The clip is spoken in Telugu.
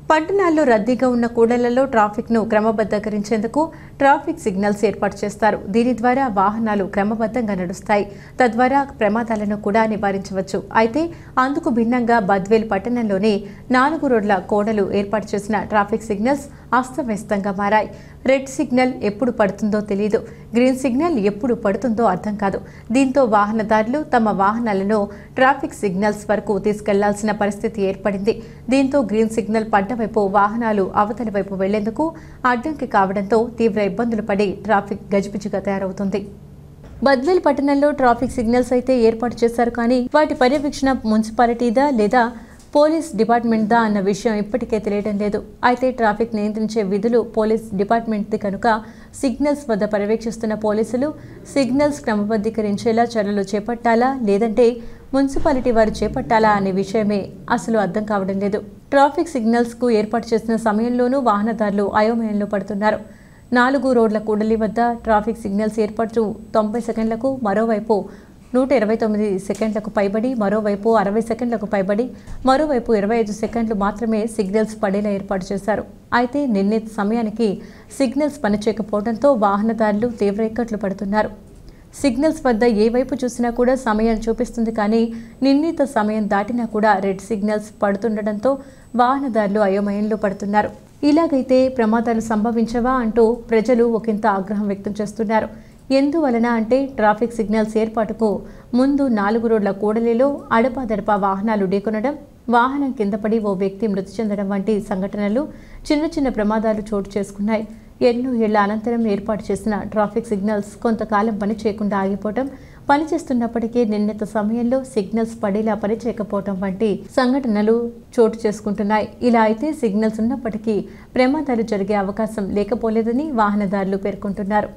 పట్టణాల్లో రద్దీగా ఉన్న కూడళ్లలో ట్రాఫిక్ను క్రమబద్ధీకరించేందుకు ట్రాఫిక్ సిగ్నల్స్ ఏర్పాటు చేస్తారు. దీని ద్వారా వాహనాలు క్రమబద్ధంగా నడుస్తాయి. తద్వారా ప్రమాదాలను కూడా నివారించవచ్చు. అయితే అందుకు భిన్నంగా బద్వేల్ పట్టణంలోని 4 రోడ్ల కూడలు ఏర్పాటు చేసిన ట్రాఫిక్ సిగ్నల్స్ అస్తవ్యస్తంగా మారాయి. రెడ్ సిగ్నల్ ఎప్పుడు పడుతుందో తెలియదు, గ్రీన్ సిగ్నల్ ఎప్పుడు పడుతుందో అర్థం కాదు. దీంతో వాహనదారులు తమ వాహనాలను ట్రాఫిక్ సిగ్నల్స్ వరకు తీసుకెళ్లాల్సిన పరిస్థితి ఏర్పడింది. దీంతో గ్రీన్ సిగ్నల్ పడ్డ వైపు వాహనాలు అవతలి వైపు వెళ్లేందుకు అడ్డంకి కావడంతో తీవ్ర ఇబ్బందులు పడి ట్రాఫిక్ గజిబిజిగా తయారవుతుంది. బద్వేల్ పట్టణంలో ట్రాఫిక్ సిగ్నల్స్ అయితే ఏర్పాటు చేశారు, కానీ వాటి పర్యవేక్షణ మున్సిపాలిటీదా లేదా పోలీస్ డిపార్ట్మెంట్దా అన్న విషయం ఇప్పటికే తెలియడం లేదు. అయితే ట్రాఫిక్ నియంత్రించే విధులు పోలీస్ డిపార్ట్మెంట్ది కనుక సిగ్నల్స్ వద్ద పర్యవేక్షిస్తున్న పోలీసులు సిగ్నల్స్ క్రమబద్ధీకరించేలా చర్యలు చేపట్టాలా లేదంటే మున్సిపాలిటీ వారు చేపట్టాలా అనే విషయమే అసలు అర్థం కావడం లేదు. ట్రాఫిక్ సిగ్నల్స్కు ఏర్పాటు చేసిన సమయంలోనూ వాహనదారులు అయోమయంలో పడుతున్నారు. 4 రోడ్ల కూడలి వద్ద ట్రాఫిక్ సిగ్నల్స్ ఏర్పాటు 90 సెకండ్లకు, మరోవైపు 129 సెకండ్లకు పైబడి, మరోవైపు 60 సెకండ్లకు పైబడి, మరోవైపు 25 సెకండ్లు మాత్రమే సిగ్నల్స్ పడేలా ఏర్పాటు చేశారు. అయితే నిర్ణీత సమయానికి సిగ్నల్స్ పనిచేయకపోవడంతో వాహనదారులు తీవ్ర ఇక్కట్లు పడుతున్నారు. సిగ్నల్స్ వద్ద ఏ వైపు చూసినా కూడా సమయం చూపిస్తుంది, కానీ నిర్ణీత సమయం దాటినా కూడా రెడ్ సిగ్నల్స్ పడుతుండటంతో వాహనదారులు అయోమయంలో పడుతున్నారు. ఇలాగైతే ప్రమాదాలు సంభవించవా అంటూ ప్రజలు ఒకంత ఆగ్రహం వ్యక్తం చేస్తున్నారు. ఎందువలన అంటే ట్రాఫిక్ సిగ్నల్స్ ఏర్పాటుకు ముందు 4 రోడ్ల కూడలిలో అడపాదడపా వాహనాలు ఢీకొనడం, వాహనం కిందపడి ఓ వ్యక్తి మృతి చెందడం వంటి సంఘటనలు, చిన్న ప్రమాదాలు చోటు చేసుకున్నాయి. ఎన్నో ఏళ్ల అనంతరం ఏర్పాటు చేసిన ట్రాఫిక్ సిగ్నల్స్ కొంతకాలం పని చేయకుండా ఆగిపోవడం, పనిచేస్తున్నప్పటికీ నిర్ణీత సమయంలో సిగ్నల్స్ పడేలా పనిచేయకపోవడం వంటి సంఘటనలు చోటు చేసుకుంటున్నాయి. ఇలా అయితే సిగ్నల్స్ ఉన్నప్పటికీ ప్రమాదాలు జరిగే అవకాశం లేకపోలేదని వాహనదారులు పేర్కొంటున్నారు.